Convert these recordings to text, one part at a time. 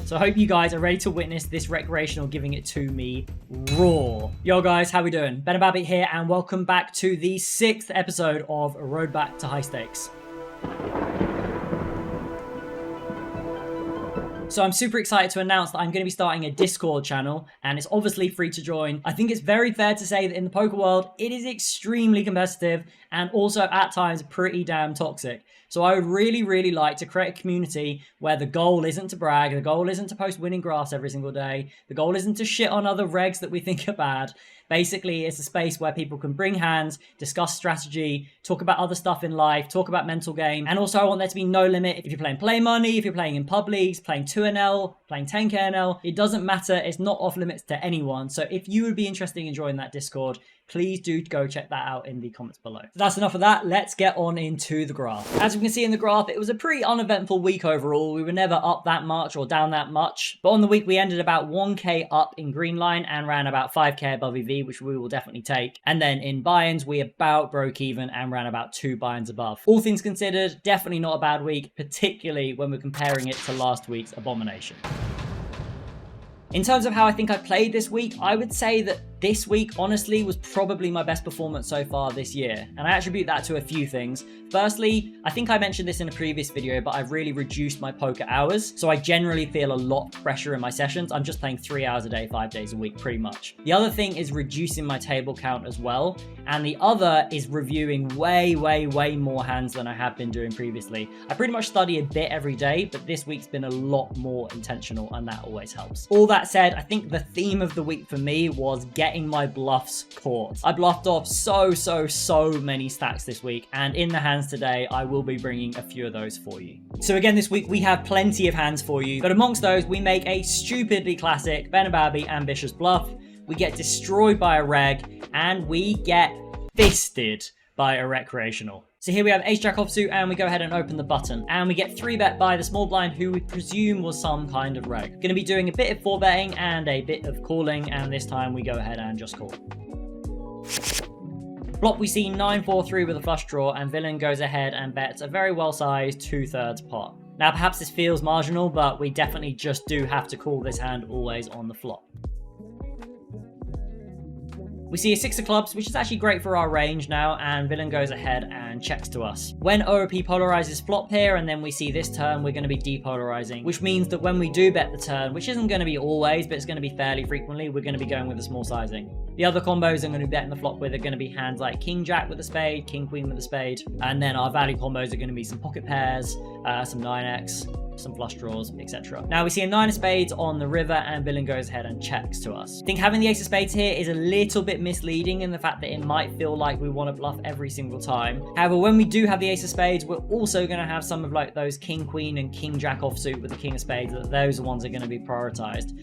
So I hope you guys are ready to witness this recreational giving it to me raw. Yo guys, how we doing? Ben Babbitt here, and welcome back to the 6th episode of Road Back to High Stakes. So I'm super excited to announce that I'm going to be starting a Discord channel, and it's obviously free to join. I think it's very fair to say that in the poker world, it is extremely competitive and also at times pretty damn toxic. So I would really like to create a community where the goal isn't to brag, the goal isn't to post winning graphs every single day, the goal isn't to shit on other regs that we think are bad. Basically, it's a space where people can bring hands, discuss strategy, talk about other stuff in life, talk about mental game. And also I want there to be no limit. If you're playing play money, if you're playing in pub leagues, playing 2NL, playing 10k NL, it doesn't matter. It's not off limits to anyone. So if you would be interested in joining that Discord, please do go check that out in the comments below. So that's enough of that. Let's get on into the graph. As we can see in the graph, it was a pretty uneventful week overall. We were never up that much or down that much. But on the week, we ended about 1k up in green line and ran about 5k above EV, which we will definitely take. And then in buy-ins, we about broke even and ran about 2 buy-ins above. All things considered, definitely not a bad week, particularly when we're comparing it to last week's abomination. In terms of how I think I played this week, I would say that this week, honestly, was probably my best performance so far this year. And I attribute that to a few things. Firstly, I think I mentioned this in a previous video, but I've really reduced my poker hours. So I generally feel a lot fresher in my sessions. I'm just playing 3 hours a day, 5 days a week, pretty much. The other thing is reducing my table count as well. And the other is reviewing way more hands than I have been doing previously. I pretty much study a bit every day, but this week's been a lot more intentional, and that always helps. All that said, I think the theme of the week for me was getting my bluffs caught. I bluffed off so many stacks this week, and in the hands today, I will be bringing a few of those for you. So again, this week we have plenty of hands for you, but amongst those, we make a stupidly classic Ben Babbitt ambitious bluff. We get destroyed by a reg, and we get fisted by a recreational. So here we have ace-jack offsuit, and we go ahead and open the button. And we get 3-bet by the small blind, who we presume was some kind of reg. Going to be doing a bit of 4-betting and a bit of calling, and this time we go ahead and just call. Flop, we see 9-4-3 with a flush draw, and villain goes ahead and bets a very well-sized 2/3 pot. Now, perhaps this feels marginal, but we definitely just do have to call this hand always on the flop. We see a 6 of clubs, which is actually great for our range now, and villain goes ahead and checks to us. When OOP polarizes flop here, and then we see this turn, we're going to be depolarizing, which means that when we do bet the turn, which isn't going to be always, but it's going to be fairly frequently, we're going to be going with a small sizing. The other combos I'm going to be betting the flop with are going to be hands like king jack with a spade, king queen with a spade, and then our value combos are going to be some pocket pairs, some 9x, some flush draws, etc. Now we see a 9 of spades on the river, and villain goes ahead and checks to us. I think having the ace of spades here is a little bit misleading in the fact that it might feel like we want to bluff every single time. However, when we do have the ace of spades, we're also going to have some of like those king queen and king jack offsuit with the king of spades. Those are ones that are going to be prioritized.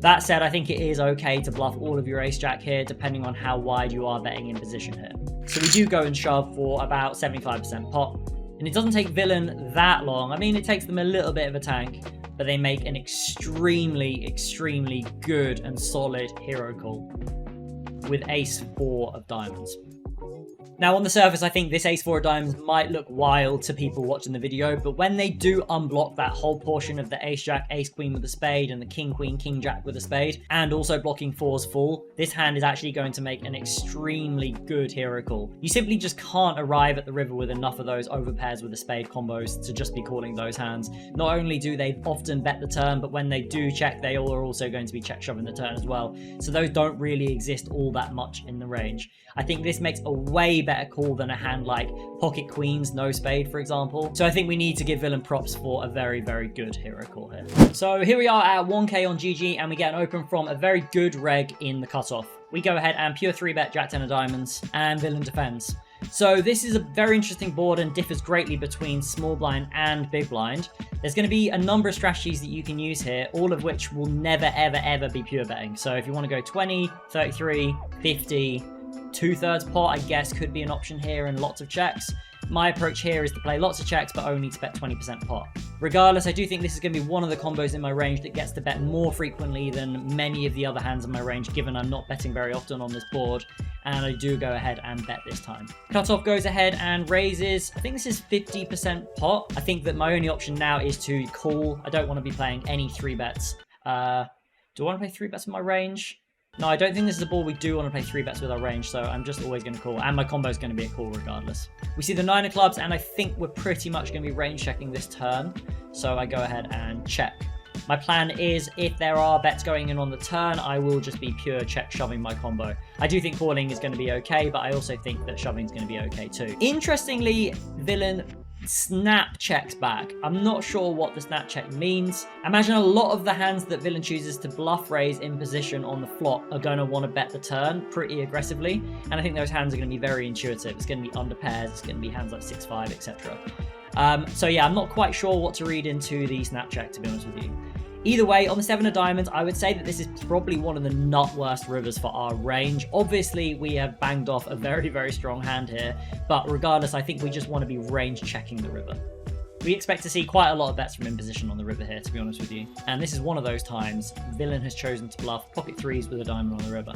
That said, I think it is okay to bluff all of your ace jack here, depending on how wide you are betting in position here. So we do go and shove for about 75% pot. And it doesn't take villain that long. I mean, it takes them a little bit of a tank, but they make an extremely good and solid hero call with ace-4 of diamonds. Now, on the surface, I think this ace-4 of diamonds might look wild to people watching the video, but when they do unblock that whole portion of the ace-jack, ace-queen with a spade, and the king-queen, king-jack with a spade, and also blocking 4's full, this hand is actually going to make an extremely good hero call. You simply just can't arrive at the river with enough of those overpairs with the spade combos to just be calling those hands. Not only do they often bet the turn, but when they do check, they all are also going to be check-shoving the turn as well. So those don't really exist all that much in the range. I think this makes a way better call than a hand like pocket queens, no spade, for example. So I think we need to give villain props for a very good hero call here. So here we are at 1k on GG, and we get an open from a very good reg in the cutoff. We go ahead and pure 3-bet jack 10 of diamonds, and villain defends. So this is a very interesting board and differs greatly between small blind and big blind. There's going to be a number of strategies that you can use here, all of which will never ever be pure betting. So if you want to go 20, 33, 50, 2/3 pot, I guess, could be an option here, and lots of checks. my approach here is to play lots of checks, but only to bet 20% pot. Regardless, I do think this is going to be one of the combos in my range that gets to bet more frequently than many of the other hands in my range, given I'm not betting very often on this board, and I do go ahead and bet this time. Cutoff goes ahead and raises. I think this is 50% pot. I think that my only option now is to call. I don't want to be playing any 3-bets. Do I want to play 3-bets with my range? No, I don't think this is a ball we do want to play 3-bets with our range, so I'm just always going to call, and my combo is going to be a call regardless. We see the 9 of clubs, and I think we're pretty much going to be range checking this turn, so I go ahead and check. My plan is, if there are bets going in on the turn, I will just be pure check shoving my combo. I do think calling is going to be okay, but I also think that shoving is going to be okay too. Interestingly, villain snap checks back. I'm not sure what the snap check means. Imagine a lot of the hands that villain chooses to bluff raise in position on the flop are going to want to bet the turn pretty aggressively, and I think those hands are going to be very intuitive. It's going to be under pairs, it's going to be hands like 6-5, etc. So yeah, I'm not quite sure what to read into the snap check, to be honest with you. Either way, on the 7 of diamonds, I would say that this is probably one of the nut worst rivers for our range. Obviously, we have banged off a very, very strong hand here, but regardless, I think we just want to be range checking the river. We expect to see quite a lot of bets from in position on the river here, to be honest with you. And this is one of those times villain has chosen to bluff pocket 3s with a diamond on the river.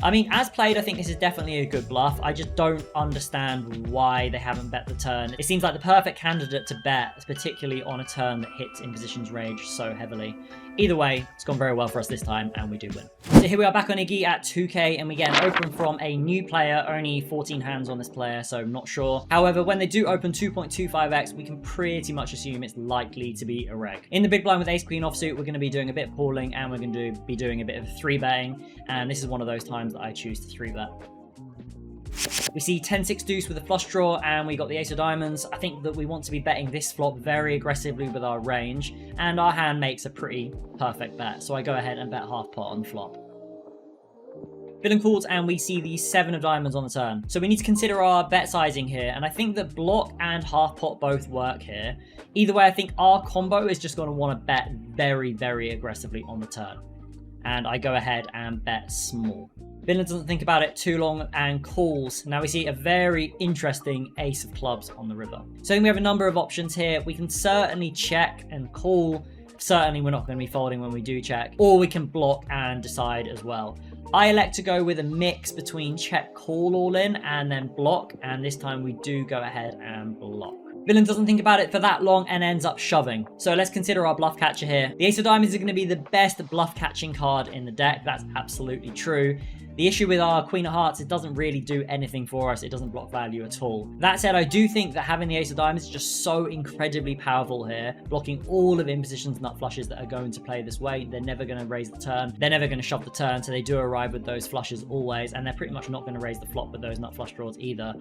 I mean, as played, I think this is definitely a good bluff. I just don't understand why they haven't bet the turn. It seems like the perfect candidate to bet, particularly on a turn that hits in position's range so heavily. Either way, it's gone very well for us this time, and we do win. So here we are back on Iggy at 2k, and we get an open from a new player. Only 14 hands on this player, so I'm not sure. However, when they do open 2.25x, we can pretty much assume it's likely to be a reg. In the big blind with ace-queen offsuit, we're going to be doing a bit of calling, and we're going to be doing a bit of 3-betting, and this is one of those times that I choose to 3-bet. We see 10-6 deuce with a flush draw, and we got the ace of diamonds. I think that we want to be betting this flop very aggressively with our range, and our hand makes a pretty perfect bet, so I go ahead and bet half pot on the flop. Villain calls, and we see the 7 of diamonds on the turn. So we need to consider our bet sizing here, and I think that block and half pot both work here. Either way, I think our combo is just going to want to bet very, very aggressively on the turn, and I go ahead and bet small. Villain doesn't think about it too long and calls. Now we see a very interesting ace of clubs on the river. So we have a number of options here. We can certainly check and call. Certainly we're not going to be folding when we do check. Or we can block and decide as well. I elect to go with a mix between check, call all in, and then block. And this time we do go ahead and block. Villain doesn't think about it for that long and ends up shoving. So let's consider our bluff catcher here. The ace of diamonds is going to be the best bluff catching card in the deck. That's absolutely true. The issue with our Queen of Hearts, it doesn't really do anything for us. It doesn't block value at all. That said, I do think that having the Ace of Diamonds is just so incredibly powerful here, blocking all of imposition's nut flushes that are going to play this way. They're never going to raise the turn. They're never going to shove the turn, so they do arrive with those flushes always, and they're pretty much not going to raise the flop with those nut flush draws either.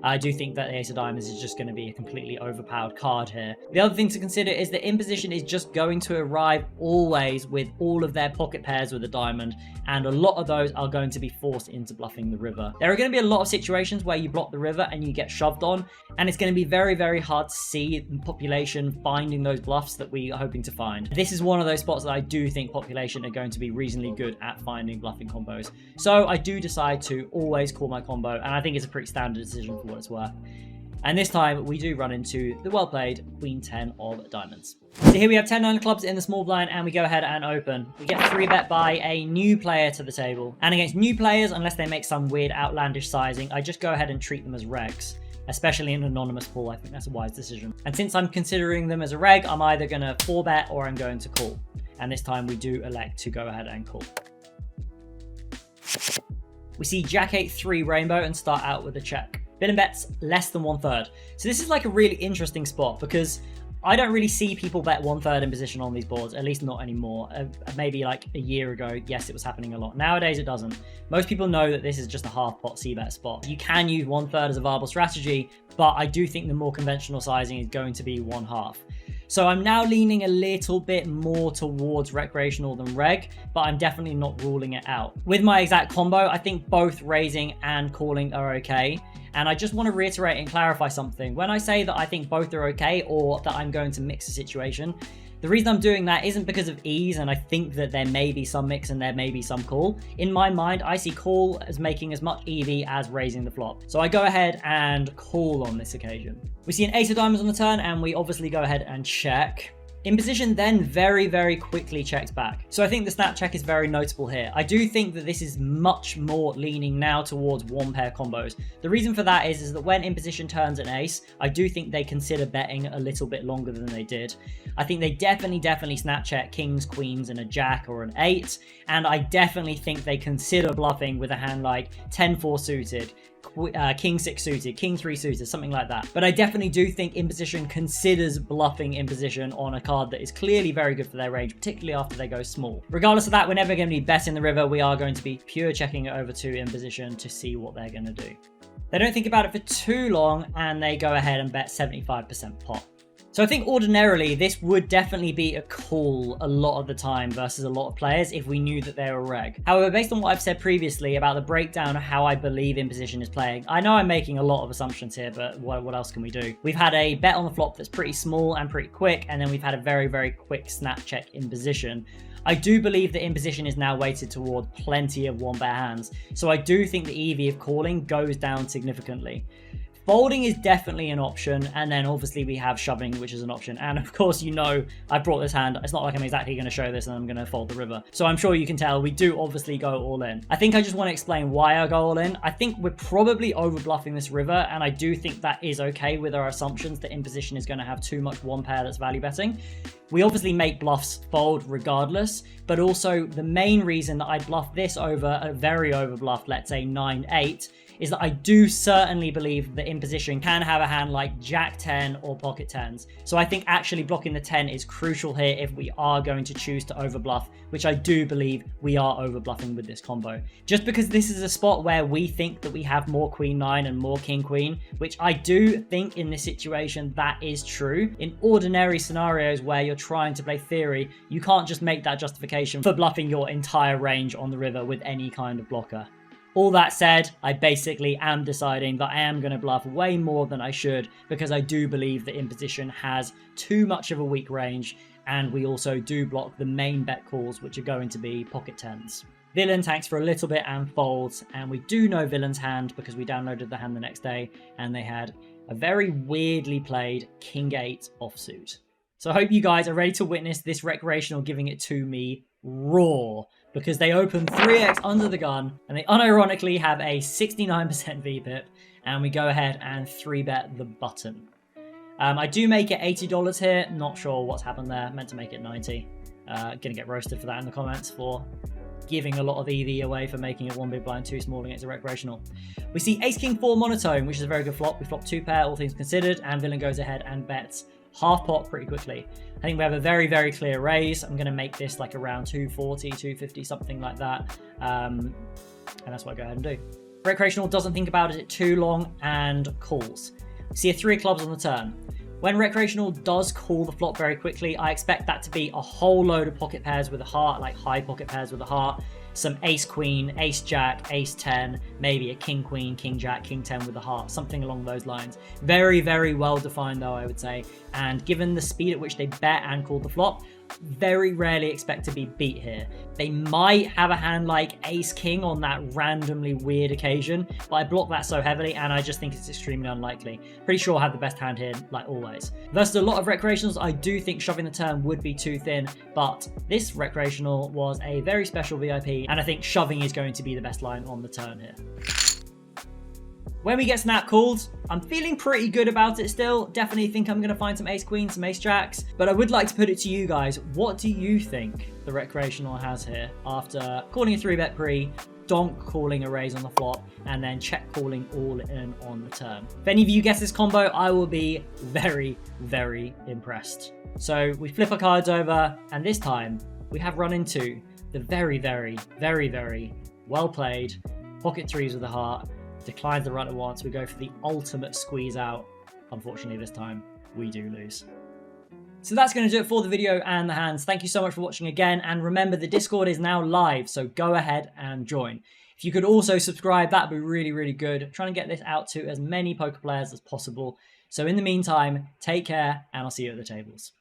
I do think that the Ace of Diamonds is just going to be a completely overpowered card here. The other thing to consider is that imposition is just going to arrive always with all of their pocket pairs with a diamond, and a lot of those are going to be forced into bluffing the river. There are going to be a lot of situations where you block the river and you get shoved on, and it's going to be very, very hard to see population finding those bluffs that we are hoping to find. This is one of those spots that I do think population are going to be reasonably good at finding bluffing combos. So I do decide to always call my combo, and I think it's a pretty standard decision for what it's worth. And this time we do run into the well-played Queen 10 of diamonds. So here we have 10-9 clubs in the small blind, and we go ahead and open. We get 3-bet by a new player to the table. And against new players, unless they make some weird outlandish sizing, I just go ahead and treat them as regs. Especially in an anonymous pool, I think that's a wise decision. And since I'm considering them as a reg, I'm either going to 4-bet or I'm going to call. And this time we do elect to go ahead and call. We see Jack 8-3 rainbow and start out with a check. Villain bets less than 1/3. So this is like a really interesting spot because I don't really see people bet 1/3 in position on these boards, at least not anymore. Maybe like a year ago, yes, it was happening a lot. Nowadays, it doesn't. Most people know that this is just a half pot c-bet spot. You can use 1/3 as a viable strategy, but I do think the more conventional sizing is going to be 1/2. So I'm now leaning a little bit more towards recreational than reg, but I'm definitely not ruling it out. With my exact combo, I think both raising and calling are okay. And I just want to reiterate and clarify something. When I say that I think both are okay or that I'm going to mix the situation, The reason I'm doing that isn't because of ease, and I think that there may be some mix and there may be some call. In my mind, I see call as making as much EV as raising the flop. So I go ahead and call on this occasion. We see an ace of diamonds on the turn, and we obviously go ahead and check. In position then very, very quickly checks back. So I think the snap check is very notable here. I do think that this is much more leaning now towards one pair combos. The reason for that is that when in position turns an ace, I do think they consider betting a little bit longer than they did. I think they definitely snap check kings, queens, and a jack or an 8. And I definitely think they consider bluffing with a hand like 10-4 suited, king 6 suited, king 3 suited, something like that. But I definitely do think in position considers bluffing in position on a card that is clearly very good for their range, particularly after they go small. Regardless of that, we're never going to be betting the river. We are going to be pure checking it over to in position to see what they're going to do. They don't think about it for too long, and they go ahead and bet 75% pot. So I think ordinarily this would definitely be a call a lot of the time versus a lot of players if we knew that they were reg. However, based on what I've said previously about the breakdown of how I believe in position is playing, I know I'm making a lot of assumptions here, but what else can we do? We've had a bet on the flop that's pretty small and pretty quick, and then we've had a very, very quick snap check in position. I do believe that in position is now weighted toward plenty of one bet hands, so I do think the EV of calling goes down significantly. Folding is definitely an option, and then obviously we have shoving, which is an option. And of course, you know, I brought this hand. It's not like I'm exactly going to show this and I'm going to fold the river. So I'm sure you can tell we do obviously go all in. I think I just want to explain why I go all in. I think we're probably over bluffing this river, and I do think that is okay with our assumptions that in position is going to have too much one pair that's value betting. We obviously make bluffs fold regardless, but also the main reason that I bluff this over a very over bluff, let's say 9-8, is that I do certainly believe that in position can have a hand like Jack 10 or pocket 10s. So I think actually blocking the 10 is crucial here if we are going to choose to overbluff, which I do believe we are overbluffing with this combo. Just because this is a spot where we think that we have more queen 9 and more king queen, which I do think in this situation that is true. In ordinary scenarios where you're trying to play theory, you can't just make that justification for bluffing your entire range on the river with any kind of blocker. All that said, I basically am deciding that I am going to bluff way more than I should because I do believe that in position has too much of a weak range, and we also do block the main bet calls, which are going to be pocket 10s. Villain tanks for a little bit and folds, and we do know Villain's hand because we downloaded the hand the next day, and they had a very weirdly played king 8 offsuit. So I hope you guys are ready to witness this recreational giving it to me raw, because they open 3x under the gun and they unironically have a 69% VPIP, and we go ahead and 3-bet the button. I do make it $80 here. Not sure what's happened there. Meant to make it 90. Gonna get roasted for that in the comments for giving a lot of EV away for making it one big blind too small against a recreational. We see ace king 4 monotone, which is a very good flop. We flop 2 pair, all things considered, and villain goes ahead and bets half pot pretty quickly. I think we have a very, very clear raise. I'm going to make this like around 240, 250, something like that. And that's what I go ahead and do. Recreational doesn't think about it too long and calls. We see a 3 of clubs on the turn. When recreational does call the flop very quickly, I expect that to be a whole load of pocket pairs with a heart, like high pocket pairs with a heart. Some ace queen, ace jack, ace 10, maybe a king queen, king jack, king 10 with a heart, something along those lines. Very, very well defined though, I would say. And given the speed at which they bet and call the flop, very rarely expect to be beat here. They might have a hand like ace king on that randomly weird occasion, but I block that so heavily and I just think it's extremely unlikely. Pretty sure I have the best hand here, like always. Versus a lot of recreationals, I do think shoving the turn would be too thin, but this recreational was a very special VIP, and I think shoving is going to be the best line on the turn here. When we get snap called, I'm feeling pretty good about it still. Definitely think I'm going to find some ace queens, some ace jacks. But I would like to put it to you guys. What do you think the recreational has here after calling a 3-bet pre, donk calling a raise on the flop, and then check calling all in on the turn? If any of you guess this combo, I will be very, very impressed. So we flip our cards over, and this time we have run into the very, very, very, very well played pocket 3s with a heart. Declines the run at once. We go for the ultimate squeeze out. Unfortunately, this time we do lose. So that's going to do it for the video and the hands. Thank you so much for watching again. And remember, the Discord is now live, so go ahead and join. If you could also subscribe, that'd be really, really good. I'm trying to get this out to as many poker players as possible. So in the meantime, take care, and I'll see you at the tables.